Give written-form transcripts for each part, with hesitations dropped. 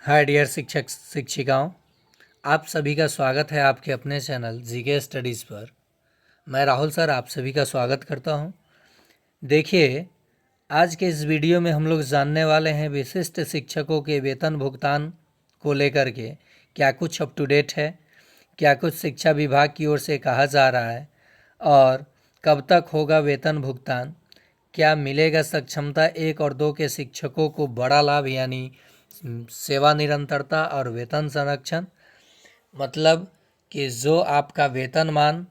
Hi dear शिक्षक शिक्षिकाओं, आप सभी का स्वागत है आपके अपने चैनल जीके स्टडीज़ पर। मैं राहुल सर आप सभी का स्वागत करता हूं। देखिए, आज के इस वीडियो में हम लोग जानने वाले हैं विशिष्ट शिक्षकों के वेतन भुगतान को लेकर के क्या कुछ अप टू डेट है, क्या कुछ शिक्षा विभाग की ओर से कहा जा रहा है और कब तक होगा वेतन भुगतान, क्या मिलेगा सक्षमता 1 और 2 के शिक्षकों को बड़ा लाभ यानी सेवा निरंतरता और वेतन संरक्षण, मतलब कि जो आपका वेतनमान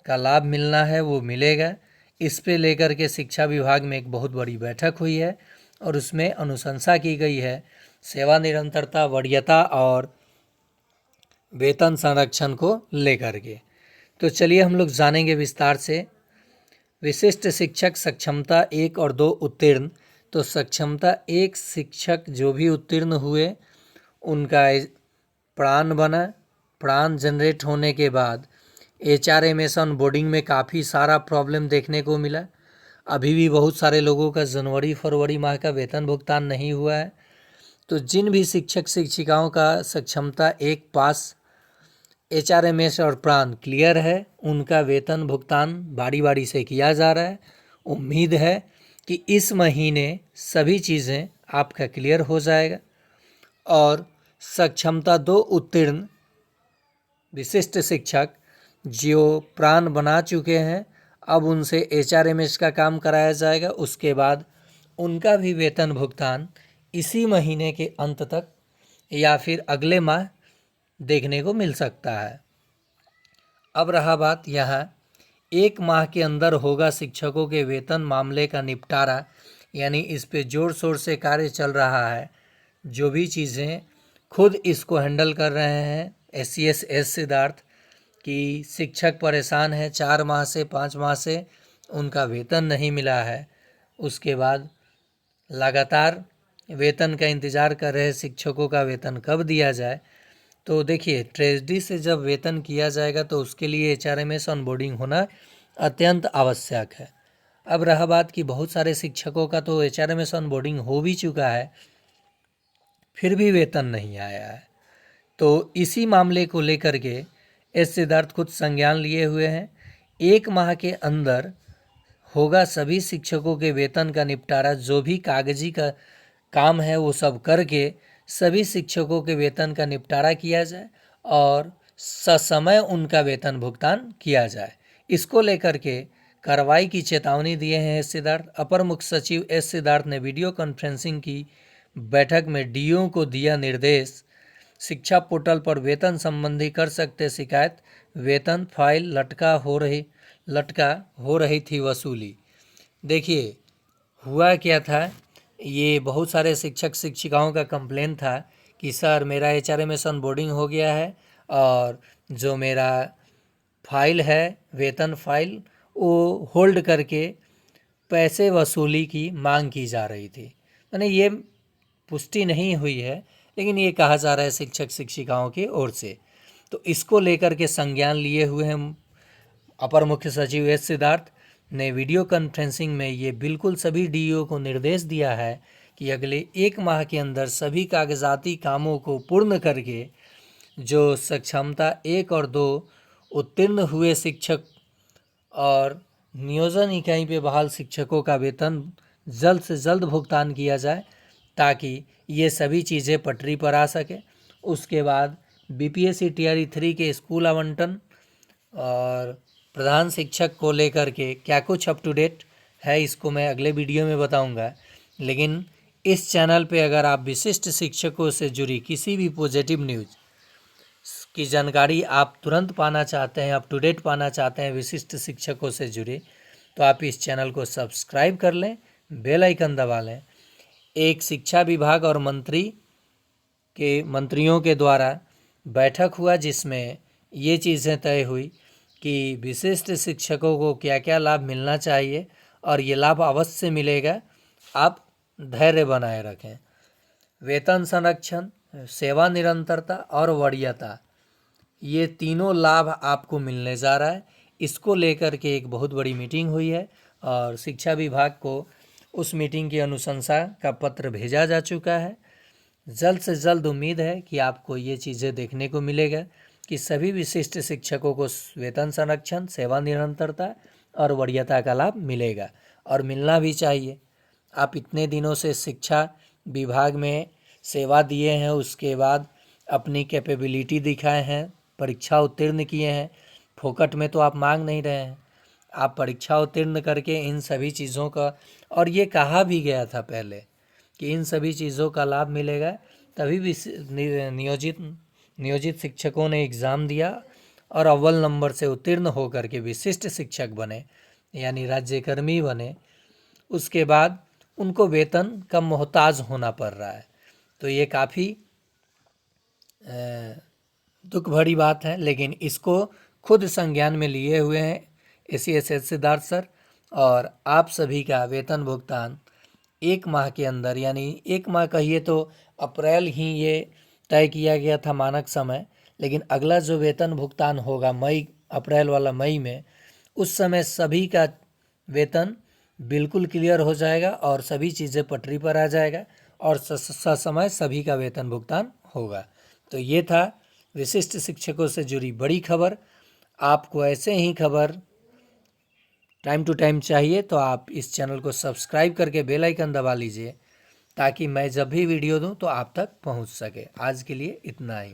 का लाभ मिलना है वो मिलेगा। इस पे लेकर के शिक्षा विभाग में एक बहुत बड़ी बैठक हुई है और उसमें अनुशंसा की गई है सेवा निरंतरता, वरीयता और वेतन संरक्षण को लेकर के। तो चलिए हम लोग जानेंगे विस्तार से। विशिष्ट शिक्षक सक्षमता 1 और 2 उत्तीर्ण। तो सक्षमता 1 शिक्षक जो भी उत्तीर्ण हुए उनका प्राण बना, प्राण जनरेट होने के बाद HRMS बोर्डिंग में काफ़ी सारा प्रॉब्लम देखने को मिला। अभी भी बहुत सारे लोगों का जनवरी फरवरी माह का वेतन भुगतान नहीं हुआ है। तो जिन भी शिक्षक शिक्षिकाओं का सक्षमता 1 पास HRMS और प्राण क्लियर है उनका वेतन भुगतान बारी बारी से किया जा रहा है। उम्मीद है कि इस महीने सभी चीज़ें आपका क्लियर हो जाएगा और सक्षमता 2 उत्तीर्ण विशिष्ट शिक्षक जो प्राण बना चुके हैं अब उनसे HRMS का काम कराया जाएगा। उसके बाद उनका भी वेतन भुगतान इसी महीने के अंत तक या फिर अगले माह देखने को मिल सकता है। अब रहा बात यहाँ 1 माह के अंदर होगा शिक्षकों के वेतन मामले का निपटारा, यानी इस पे ज़ोर शोर से कार्य चल रहा है। जो भी चीज़ें खुद इसको हैंडल कर रहे हैं SCS एस सिद्धार्थ कि शिक्षक परेशान है, 4 माह से 5 माह से उनका वेतन नहीं मिला है। उसके बाद लगातार वेतन का इंतज़ार कर रहे शिक्षकों का वेतन कब दिया जाए। तो देखिए, ट्रेजरी से जब वेतन किया जाएगा तो उसके लिए HRMS ऑनबोर्डिंग होना अत्यंत आवश्यक है। अब रहा बात कि बहुत सारे शिक्षकों का तो HRMS ऑनबोर्डिंग हो भी चुका है, फिर भी वेतन नहीं आया है। तो इसी मामले को लेकर के एस सिद्धार्थ खुद संज्ञान लिए हुए हैं। 1 माह के अंदर होगा सभी शिक्षकों के वेतन का निपटारा। जो भी कागजी का काम है वो सब करके सभी शिक्षकों के वेतन का निपटारा किया जाए और ससमय उनका वेतन भुगतान किया जाए। इसको लेकर के कार्रवाई की चेतावनी दिए हैं एस सिद्धार्थ। अपर मुख्य सचिव एस सिद्धार्थ ने वीडियो कॉन्फ्रेंसिंग की बैठक में DO को दिया निर्देश, शिक्षा पोर्टल पर वेतन संबंधी कर सकते शिकायत, वेतन फाइल लटका हो रही थी वसूली। देखिए, हुआ क्या था, ये बहुत सारे शिक्षक शिक्षिकाओं का कंप्लेन था कि सर मेरा HRMS ऑनबोर्डिंग हो गया है और जो मेरा फाइल है वेतन फाइल वो होल्ड करके पैसे वसूली की मांग की जा रही थी। यानी ये पुष्टि नहीं हुई है, लेकिन ये कहा जा रहा है शिक्षक शिक्षिकाओं की ओर से। तो इसको लेकर के संज्ञान लिए हुए हैं अपर मुख्य सचिव एस सिद्धार्थ ने वीडियो कॉन्फ्रेंसिंग में ये बिल्कुल सभी DO को निर्देश दिया है कि अगले 1 माह के अंदर सभी कागजाती कामों को पूर्ण करके जो सक्षमता 1 और 2 उत्तीर्ण हुए शिक्षक और नियोजन इकाई पे बहाल शिक्षकों का वेतन जल्द से जल्द भुगतान किया जाए ताकि ये सभी चीज़ें पटरी पर आ सके। उसके बाद BPSC TRE 3 के स्कूल आवंटन और प्रधान शिक्षक को लेकर के क्या कुछ अप टू डेट है इसको मैं अगले वीडियो में बताऊंगा। लेकिन इस चैनल पे अगर आप विशिष्ट शिक्षकों से जुड़ी किसी भी पॉजिटिव न्यूज़ की जानकारी आप तुरंत पाना चाहते हैं, अप टू डेट पाना चाहते हैं विशिष्ट शिक्षकों से जुड़े, तो आप इस चैनल को सब्सक्राइब कर लें, बेल आइकन दबा लें। एक शिक्षा विभाग और मंत्रियों के द्वारा बैठक हुआ जिसमें ये चीज़ें तय हुई कि विशिष्ट शिक्षकों को क्या क्या लाभ मिलना चाहिए और ये लाभ अवश्य मिलेगा, आप धैर्य बनाए रखें। वेतन संरक्षण, सेवा निरंतरता और वरीयता, ये तीनों लाभ आपको मिलने जा रहा है। इसको लेकर के एक बहुत बड़ी मीटिंग हुई है और शिक्षा विभाग को उस मीटिंग की अनुशंसा का पत्र भेजा जा चुका है जल्द से जल्द उम्मीद है कि आपको ये चीज़ें देखने को मिलेगा कि सभी विशिष्ट शिक्षकों को वेतन संरक्षण, सेवा निरंतरता और वरीयता का लाभ मिलेगा और मिलना भी चाहिए। आप इतने दिनों से शिक्षा विभाग में सेवा दिए हैं, उसके बाद अपनी कैपेबिलिटी दिखाए हैं, परीक्षा उत्तीर्ण किए हैं। फोकट में तो आप मांग नहीं रहे हैं, आप परीक्षा उत्तीर्ण करके इन सभी चीज़ों का, और ये कहा भी गया था पहले कि इन सभी चीज़ों का लाभ मिलेगा। तभी भी नियोजित शिक्षकों ने एग्ज़ाम दिया और अव्वल नंबर से उत्तीर्ण होकर के विशिष्ट शिक्षक बने, यानी राज्यकर्मी बने। उसके बाद उनको वेतन का मोहताज होना पड़ रहा है। तो ये काफ़ी दुख भरी बात है, लेकिन इसको खुद संज्ञान में लिए हुए हैं ACSS सिद्धार्थ सर। और आप सभी का वेतन भुगतान 1 माह के अंदर, यानी 1 माह कहिए तो अप्रैल ही ये तय किया गया था मानक समय, लेकिन अगला जो वेतन भुगतान होगा मई, अप्रैल वाला मई में, उस समय सभी का वेतन बिल्कुल क्लियर हो जाएगा और सभी चीज़ें पटरी पर आ जाएगा और समय सभी का वेतन भुगतान होगा। तो ये था विशिष्ट शिक्षकों से जुड़ी बड़ी खबर। आपको ऐसे ही खबर टाइम टू टाइम चाहिए तो आप इस चैनल को सब्सक्राइब करके बेल आइकन दबा लीजिए, ताकि मैं जब भी वीडियो दूं तो आप तक पहुंच सके। आज के लिए इतना ही।